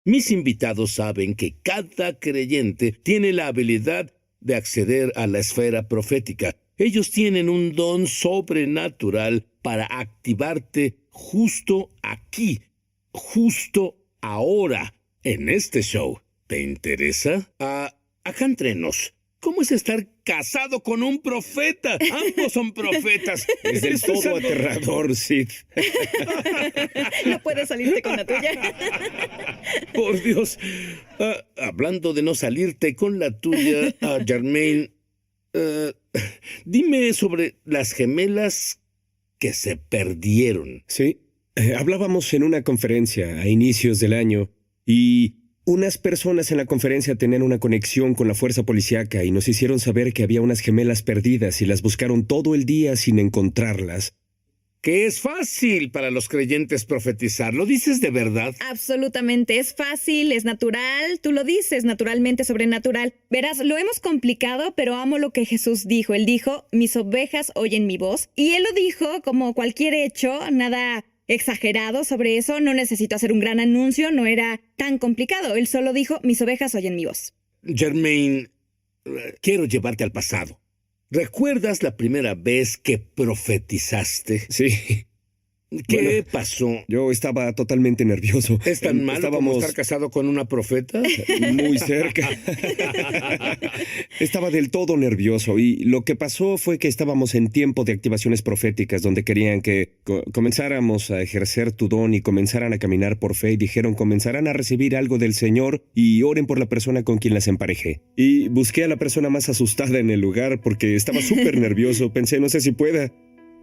Mis invitados saben que cada creyente tiene la habilidad de acceder a la esfera profética. Ellos tienen un don sobrenatural para activarte justo aquí, justo ahora, en este show. ¿Te interesa? Acá entre nos. ¿Cómo es estar casado con un profeta? Ambos son profetas. Es del todo aterrador, Sid. No puedes salirte con la tuya. Por Dios. Hablando de no salirte con la tuya, Jermaine, dime sobre las gemelas que se perdieron. Sí, hablábamos en una conferencia a inicios del año y unas personas en la conferencia tenían una conexión con la fuerza policíaca y nos hicieron saber que había unas gemelas perdidas y las buscaron todo el día sin encontrarlas. Que es fácil para los creyentes profetizar. ¿Lo dices de verdad? Absolutamente. Es fácil, es natural. Tú lo dices, naturalmente, sobrenatural. Verás, lo hemos complicado, pero amo lo que Jesús dijo. Él dijo, mis ovejas oyen mi voz. Y él lo dijo como cualquier hecho, nada exagerado sobre eso. No necesito hacer un gran anuncio, no era tan complicado. Él solo dijo, mis ovejas oyen mi voz. Jermaine, quiero llevarte al pasado. ¿Recuerdas la primera vez que profetizaste? Sí. ¿Qué pasó? Yo estaba totalmente nervioso. ¿Es tan malo como estar casado con una profeta? Muy cerca. Estaba del todo nervioso y lo que pasó fue que estábamos en tiempo de activaciones proféticas donde querían que comenzáramos a ejercer tu don y comenzaran a caminar por fe y dijeron comenzarán a recibir algo del Señor y oren por la persona con quien las emparejé. Y busqué a la persona más asustada en el lugar porque estaba súper nervioso. Pensé, no sé si pueda.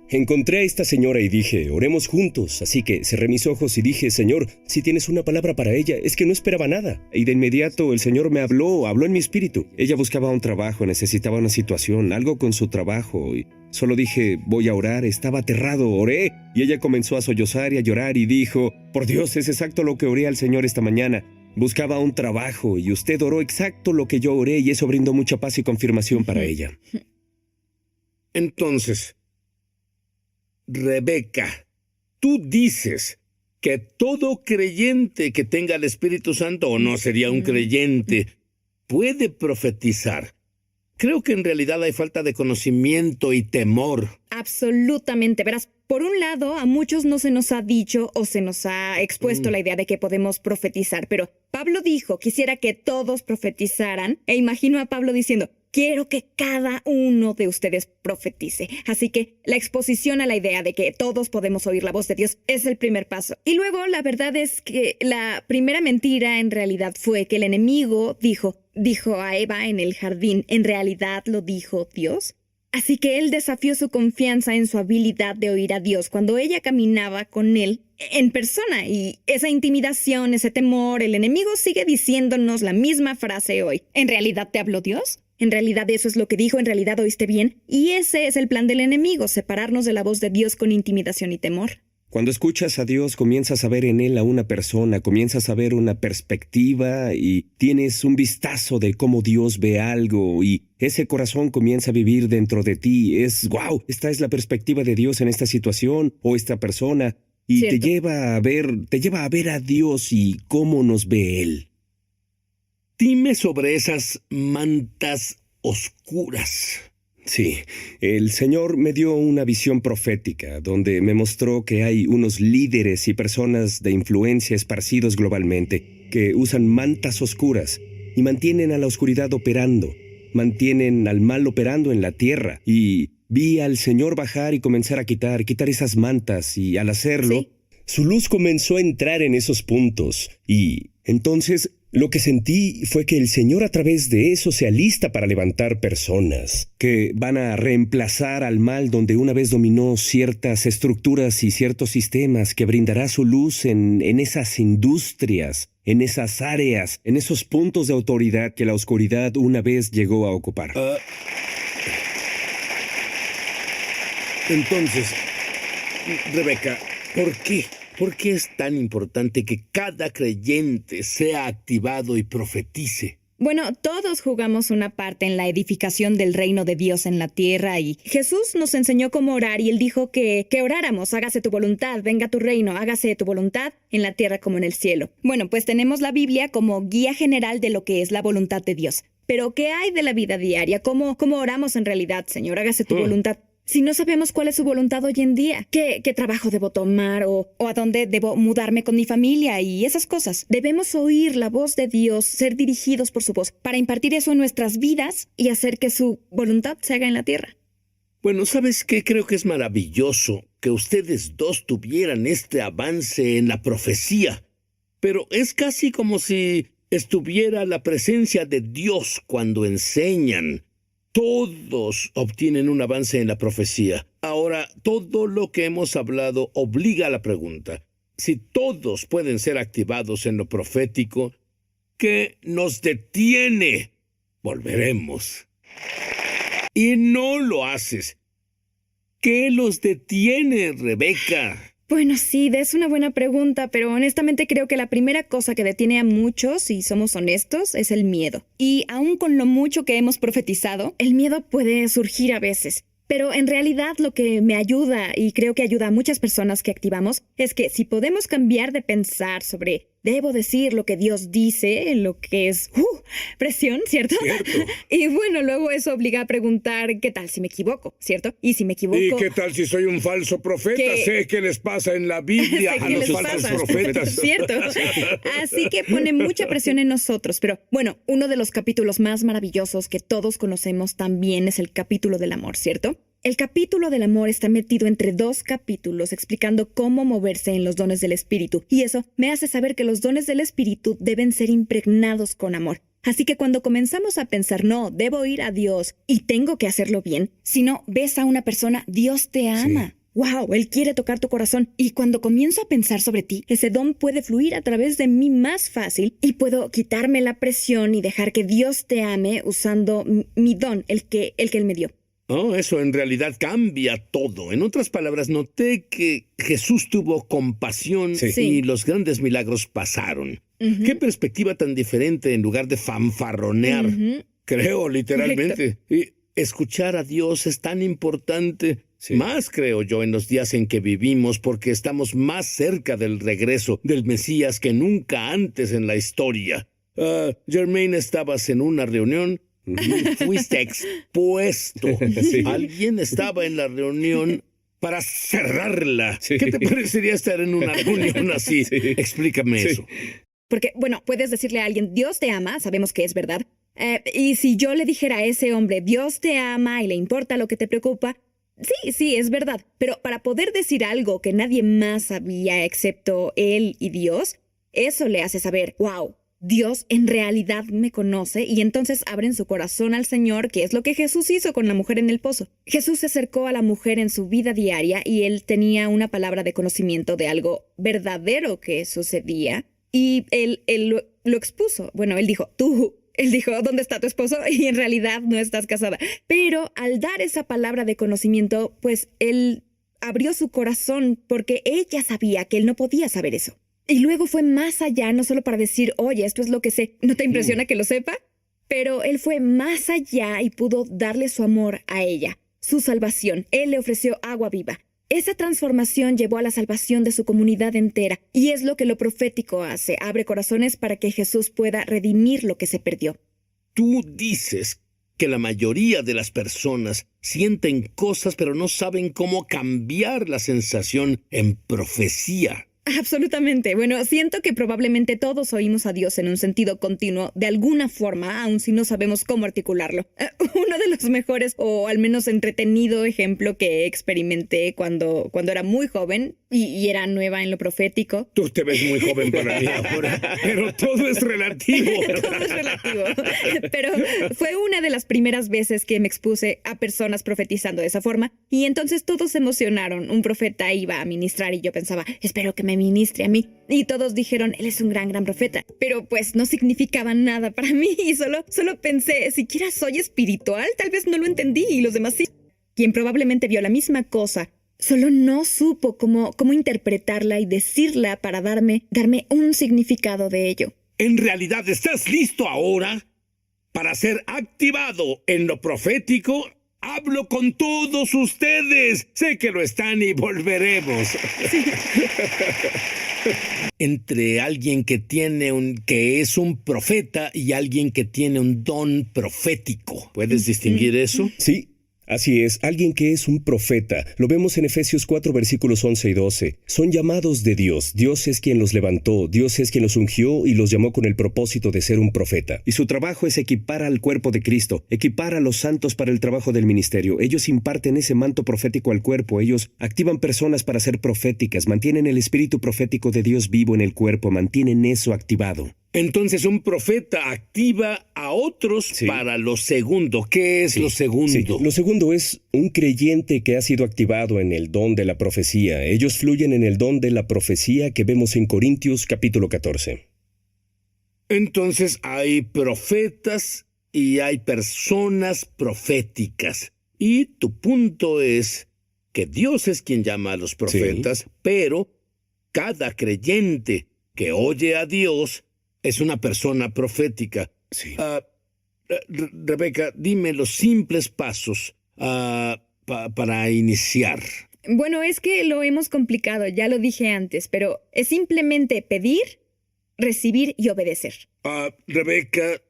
Encontré a esta señora y dije, oremos juntos. Así que cerré mis ojos y dije, Señor, si tienes una palabra para ella, es que no esperaba nada. Y de inmediato el Señor me habló en mi espíritu. Ella buscaba un trabajo, necesitaba una situación, algo con su trabajo. Y solo dije, voy a orar. Estaba aterrado, oré. Y ella comenzó a sollozar y a llorar y dijo, por Dios, es exacto lo que oré al Señor esta mañana. Buscaba un trabajo y usted oró exacto lo que yo oré y eso brindó mucha paz y confirmación para ella. Entonces, Rebeca, tú dices que todo creyente que tenga el Espíritu Santo, o no sería un creyente, puede profetizar. Creo que en realidad hay falta de conocimiento y temor. Absolutamente. Verás, por un lado, a muchos no se nos ha dicho o se nos ha expuesto la idea de que podemos profetizar, pero Pablo dijo, quisiera que todos profetizaran, e imagino a Pablo diciendo, quiero que cada uno de ustedes profetice. Así que la exposición a la idea de que todos podemos oír la voz de Dios es el primer paso. Y luego la verdad es que la primera mentira en realidad fue que el enemigo dijo a Eva en el jardín, ¿en realidad lo dijo Dios? Así que él desafió su confianza en su habilidad de oír a Dios cuando ella caminaba con él en persona. Y esa intimidación, ese temor, el enemigo sigue diciéndonos la misma frase hoy. ¿En realidad te habló Dios? En realidad eso es lo que dijo, en realidad oíste bien. Y ese es el plan del enemigo, separarnos de la voz de Dios con intimidación y temor. Cuando escuchas a Dios, comienzas a ver en Él a una persona, comienzas a ver una perspectiva y tienes un vistazo de cómo Dios ve algo y ese corazón comienza a vivir dentro de ti. Es, wow, esta es la perspectiva de Dios en esta situación o esta persona y Cierto. te lleva a ver a Dios y cómo nos ve Él. Dime sobre esas mantas oscuras. Sí, el Señor me dio una visión profética donde me mostró que hay unos líderes y personas de influencia esparcidos globalmente que usan mantas oscuras y mantienen a la oscuridad operando, mantienen al mal operando en la tierra. Y vi al Señor bajar y comenzar a quitar esas mantas y al hacerlo, Sí. su luz comenzó a entrar en esos puntos y entonces lo que sentí fue que el Señor a través de eso se alista para levantar personas que van a reemplazar al mal donde una vez dominó ciertas estructuras y ciertos sistemas, que brindará su luz en esas industrias, en esas áreas, en esos puntos de autoridad que la oscuridad una vez llegó a ocupar. Entonces, Rebeca, ¿por qué? ¿Por qué es tan importante que cada creyente sea activado y profetice? Bueno, todos jugamos una parte en la edificación del reino de Dios en la tierra y Jesús nos enseñó cómo orar y Él dijo que oráramos, hágase tu voluntad, venga tu reino, hágase tu voluntad en la tierra como en el cielo. Bueno, pues tenemos la Biblia como guía general de lo que es la voluntad de Dios. Pero, ¿qué hay de la vida diaria? ¿Cómo oramos en realidad, Señor? Hágase tu voluntad. Si no sabemos cuál es su voluntad hoy en día, qué trabajo debo tomar o a dónde debo mudarme con mi familia y esas cosas. Debemos oír la voz de Dios, ser dirigidos por su voz, para impartir eso en nuestras vidas y hacer que su voluntad se haga en la tierra. Bueno, ¿sabes qué? Creo que es maravilloso que ustedes dos tuvieran este avance en la profecía. Pero es casi como si estuviera la presencia de Dios cuando enseñan. Todos obtienen un avance en la profecía. Ahora, todo lo que hemos hablado obliga a la pregunta. Si todos pueden ser activados en lo profético, ¿qué nos detiene? Volveremos. Y no lo haces. ¿Qué los detiene, Rebeca? Bueno, sí, es una buena pregunta, pero honestamente creo que la primera cosa que detiene a muchos, si somos honestos, es el miedo. Y aun con lo mucho que hemos profetizado, el miedo puede surgir a veces. Pero en realidad lo que me ayuda, y creo que ayuda a muchas personas que activamos, es que si podemos cambiar de pensar sobre debo decir lo que Dios dice, lo que es presión, ¿cierto? Y bueno, luego eso obliga a preguntar ¿qué tal si me equivoco? ¿Cierto? Y si me equivoco... ¿Y qué tal si soy un falso profeta? Sé qué les pasa en la Biblia a los falsos profetas. ¿Cierto? Así que pone mucha presión en nosotros. Pero bueno, uno de los capítulos más maravillosos que todos conocemos también es el capítulo del amor, ¿cierto? El capítulo del amor está metido entre dos capítulos explicando cómo moverse en los dones del Espíritu. Y eso me hace saber que los dones del Espíritu deben ser impregnados con amor. Así que cuando comenzamos a pensar, no, debo ir a Dios y tengo que hacerlo bien, si no ves a una persona, Dios te ama. Sí. ¡Wow! Él quiere tocar tu corazón. Y cuando comienzo a pensar sobre ti, ese don puede fluir a través de mí más fácil y puedo quitarme la presión y dejar que Dios te ame usando mi don, el que Él me dio. Oh, eso en realidad cambia todo. En otras palabras, noté que Jesús tuvo compasión y los grandes milagros pasaron. ¿Qué perspectiva tan diferente en lugar de fanfarronear? Creo, literalmente. Y escuchar a Dios es tan importante. Más, creo yo, en los días en que vivimos, porque estamos más cerca del regreso del Mesías que nunca antes en la historia. Jermaine, estabas en una reunión. Fuiste expuesto. Alguien estaba en la reunión para cerrarla. ¿Qué te parecería estar en una reunión así? Explícame eso. Porque, bueno, puedes decirle a alguien, Dios te ama, sabemos que es verdad. Y si yo le dijera a ese hombre, Dios te ama y le importa lo que te preocupa, sí, es verdad. Pero para poder decir algo que nadie más sabía excepto él y Dios, eso le hace saber, wow, Dios en realidad me conoce, y entonces abren su corazón al Señor, que es lo que Jesús hizo con la mujer en el pozo. Jesús se acercó a la mujer en su vida diaria y él tenía una palabra de conocimiento de algo verdadero que sucedía y él lo expuso. Bueno, él dijo, ¿dónde está tu esposo? Y en realidad no estás casada. Pero al dar esa palabra de conocimiento, pues él abrió su corazón porque ella sabía que él no podía saber eso. Y luego fue más allá, no solo para decir, oye, esto es lo que sé. ¿No te impresiona que lo sepa? Pero él fue más allá y pudo darle su amor a ella, su salvación. Él le ofreció agua viva. Esa transformación llevó a la salvación de su comunidad entera. Y es lo que lo profético hace. Abre corazones para que Jesús pueda redimir lo que se perdió. Tú dices que la mayoría de las personas sienten cosas, pero no saben cómo cambiar la sensación en profecía. Absolutamente. Bueno, siento que probablemente todos oímos a Dios en un sentido continuo, de alguna forma, aun si no sabemos cómo articularlo. Uno de los mejores, o al menos entretenido ejemplo que experimenté cuando era muy joven y era nueva en lo profético. Tú te ves muy joven para mí ahora, pero todo es relativo. Todo es relativo. Pero fue una de las primeras veces que me expuse a personas profetizando de esa forma, y entonces todos se emocionaron. Un profeta iba a ministrar y yo pensaba, espero que me ministre a mí. Y todos dijeron, él es un gran profeta. Pero pues no significaba nada para mí y solo pensé, siquiera soy espiritual, tal vez no lo entendí y los demás sí. Quien probablemente vio la misma cosa, solo no supo cómo interpretarla y decirla para darme un significado de ello. ¿En realidad estás listo ahora? Para ser activado en lo profético, hablo con todos ustedes. Sé que lo están y volveremos. Entre alguien que es un profeta y alguien que tiene un don profético. ¿Puedes distinguir eso? Sí. Así es, alguien que es un profeta. Lo vemos en Efesios 4, versículos 11 y 12. Son llamados de Dios. Dios es quien los levantó. Dios es quien los ungió y los llamó con el propósito de ser un profeta. Y su trabajo es equipar al cuerpo de Cristo, equipar a los santos para el trabajo del ministerio. Ellos imparten ese manto profético al cuerpo. Ellos activan personas para ser proféticas, mantienen el espíritu profético de Dios vivo en el cuerpo, mantienen eso activado. Entonces un profeta activa a otros para lo segundo. ¿Qué es lo segundo? Sí. Lo segundo es un creyente que ha sido activado en el don de la profecía. Ellos fluyen en el don de la profecía que vemos en Corintios capítulo 14. Entonces hay profetas y hay personas proféticas. Y tu punto es que Dios es quien llama a los profetas, pero cada creyente que oye a Dios es una persona profética. Sí. Rebeca, dime los simples pasos para iniciar. Bueno, es que lo hemos complicado, ya lo dije antes, pero es simplemente pedir, recibir y obedecer. Rebeca,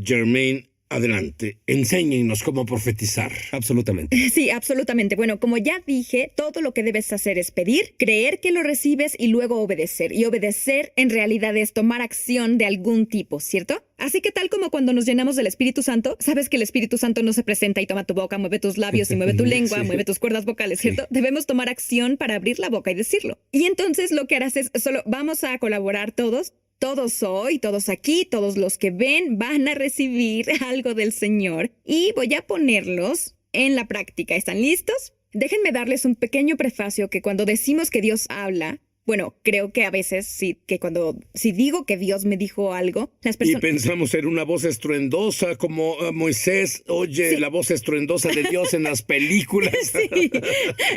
Jermaine, adelante, enséñennos cómo profetizar. Absolutamente. Sí, absolutamente. Bueno, como ya dije, todo lo que debes hacer es pedir, creer que lo recibes y luego obedecer. Y obedecer en realidad es tomar acción de algún tipo, ¿cierto? Así que tal como cuando nos llenamos del Espíritu Santo, sabes que el Espíritu Santo no se presenta y toma tu boca, mueve tus labios y mueve tu lengua, mueve tus cuerdas vocales, ¿cierto? Debemos tomar acción para abrir la boca y decirlo. Y entonces lo que harás es solo vamos a colaborar todos. Todos hoy, todos aquí, todos los que ven van a recibir algo del Señor y voy a ponerlos en la práctica. ¿Están listos? Déjenme darles un pequeño prefacio que cuando decimos que Dios habla, bueno, creo que a veces si digo que Dios me dijo algo, las personas... Y pensamos en una voz estruendosa como Moisés oye la voz estruendosa de Dios en las películas. Sí,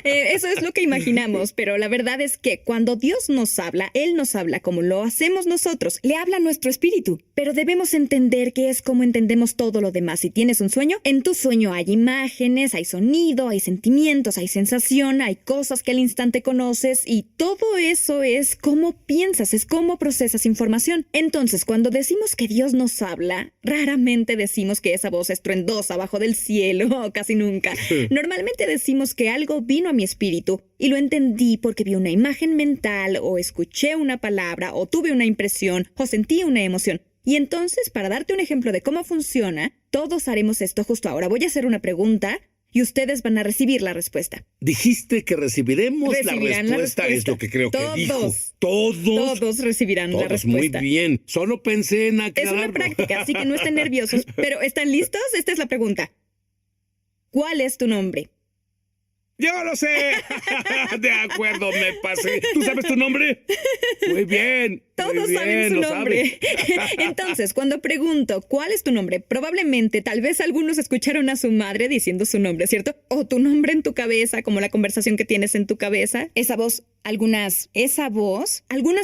eso es lo que imaginamos, pero la verdad es que cuando Dios nos habla, Él nos habla como lo hacemos nosotros, le habla a nuestro espíritu, pero debemos entender que es como entendemos todo lo demás. Si tienes un sueño, en tu sueño hay imágenes, hay sonido, hay sentimientos, hay sensación, hay cosas que al instante conoces y todo eso es cómo piensas, es cómo procesas información. Entonces, cuando decimos que Dios nos habla, raramente decimos que esa voz estruendosa abajo del cielo, casi nunca. Normalmente decimos que algo vino a mi espíritu y lo entendí porque vi una imagen mental o escuché una palabra o tuve una impresión o sentí una emoción. Y entonces, para darte un ejemplo de cómo funciona, todos haremos esto justo ahora. Voy a hacer una pregunta y ustedes van a recibir la respuesta. Dijiste que recibirán la respuesta, es lo que creo que dijo. Todos recibirán la respuesta. Muy bien, solo pensé en aclararlo. Es una práctica, así que no estén nerviosos. Pero, ¿están listos? Esta es la pregunta. ¿Cuál es tu nombre? ¡Yo lo sé! De acuerdo, me pasé. ¿Tú sabes tu nombre? Muy bien. Todos saben su nombre. Entonces, cuando pregunto, ¿cuál es tu nombre? Probablemente, tal vez algunos escucharon a su madre diciendo su nombre, ¿cierto? O tu nombre en tu cabeza, como la conversación que tienes en tu cabeza. Esa voz, algunas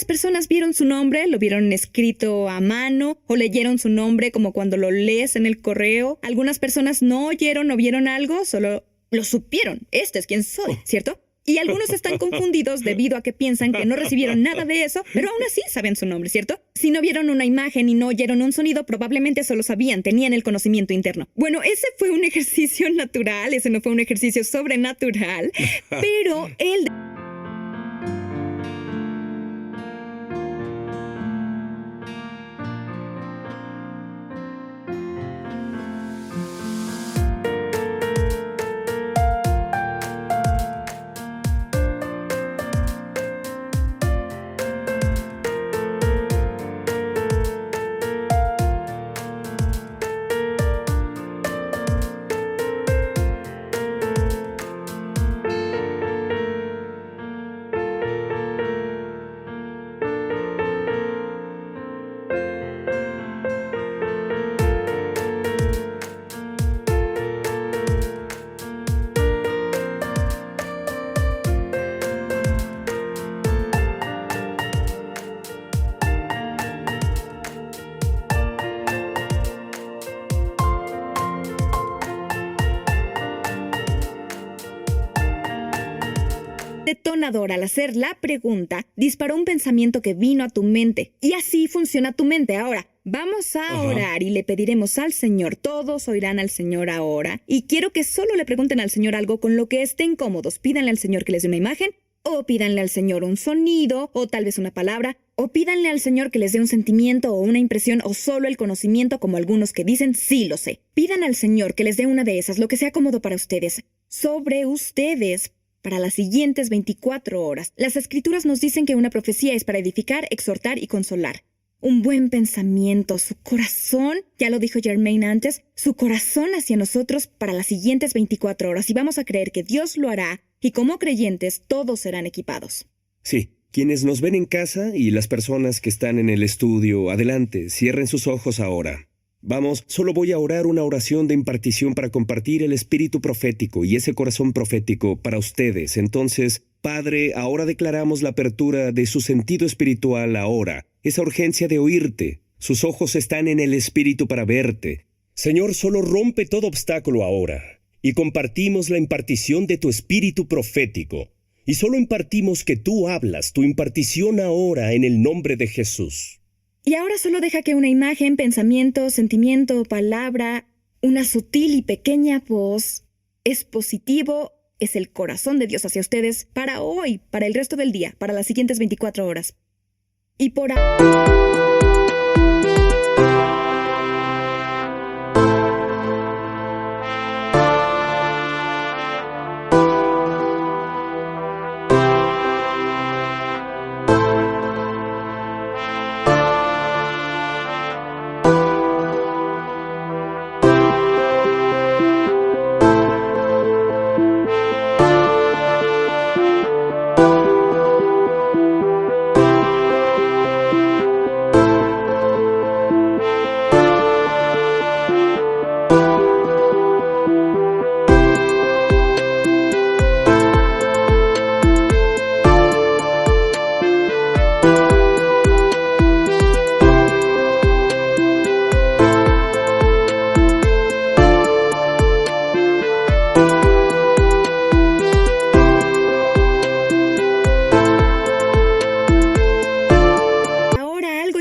personas vieron su nombre, lo vieron escrito a mano, o leyeron su nombre como cuando lo lees en el correo. Algunas personas no oyeron o vieron algo, solo lo supieron. Este es quien soy, ¿cierto? Y algunos están confundidos debido a que piensan que no recibieron nada de eso, pero aún así saben su nombre, ¿cierto? Si no vieron una imagen y no oyeron un sonido, probablemente solo sabían, tenían el conocimiento interno. Bueno, ese fue un ejercicio natural, ese no fue un ejercicio sobrenatural, pero él... detonador al hacer la pregunta disparó un pensamiento que vino a tu mente. Y así funciona tu mente. Ahora, vamos a orar y le pediremos al Señor. Todos oirán al Señor ahora. Y quiero que solo le pregunten al Señor algo con lo que estén cómodos. Pídanle al Señor que les dé una imagen, o pídanle al Señor un sonido, o tal vez una palabra, o pídanle al Señor que les dé un sentimiento o una impresión, o solo el conocimiento, como algunos que dicen, sí lo sé. Pidan al Señor que les dé una de esas, lo que sea cómodo para ustedes. Sobre ustedes, para las siguientes 24 horas. Las Escrituras nos dicen que una profecía es para edificar, exhortar y consolar. Un buen pensamiento, su corazón, ya lo dijo Germain antes, su corazón hacia nosotros para las siguientes 24 horas. Y vamos a creer que Dios lo hará, y como creyentes todos serán equipados. Sí, quienes nos ven en casa y las personas que están en el estudio, adelante, cierren sus ojos ahora. Vamos, solo voy a orar una oración de impartición para compartir el espíritu profético y ese corazón profético para ustedes. Entonces, Padre, ahora declaramos la apertura de su sentido espiritual ahora, esa urgencia de oírte. Sus ojos están en el espíritu para verte. Señor, solo rompe todo obstáculo ahora y compartimos la impartición de tu espíritu profético. Y solo impartimos que tú hablas, tu impartición ahora en el nombre de Jesús. Y ahora solo deja que una imagen, pensamiento, sentimiento, palabra, una sutil y pequeña voz, es positivo, es el corazón de Dios hacia ustedes para hoy, para el resto del día, para las siguientes 24 horas. Y por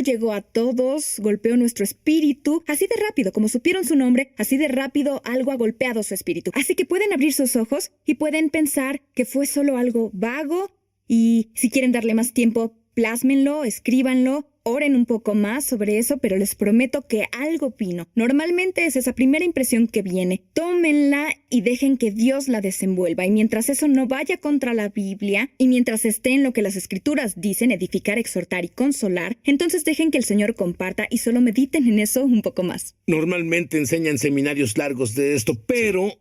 llegó a todos, golpeó nuestro espíritu, así de rápido, como supieron su nombre, así de rápido algo ha golpeado su espíritu. Así que pueden abrir sus ojos y pueden pensar que fue solo algo vago y si quieren darle más tiempo, plásmenlo, escríbanlo, oren un poco más sobre eso, pero les prometo que algo vino. Normalmente es esa primera impresión que viene. Tómenla y dejen que Dios la desenvuelva. Y mientras eso no vaya contra la Biblia, y mientras esté en lo que las Escrituras dicen, edificar, exhortar y consolar, entonces dejen que el Señor comparta y solo mediten en eso un poco más. Normalmente enseñan seminarios largos de esto, pero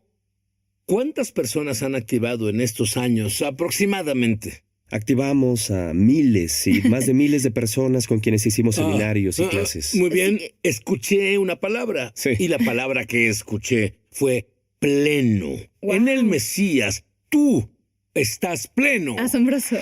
¿cuántas personas han activado en estos años aproximadamente? Activamos a miles y más de miles de personas con quienes hicimos seminarios y clases. Muy bien, escuché una palabra. Sí. Y la palabra que escuché fue pleno. Wow. En el Mesías, tú estás pleno. Asombroso.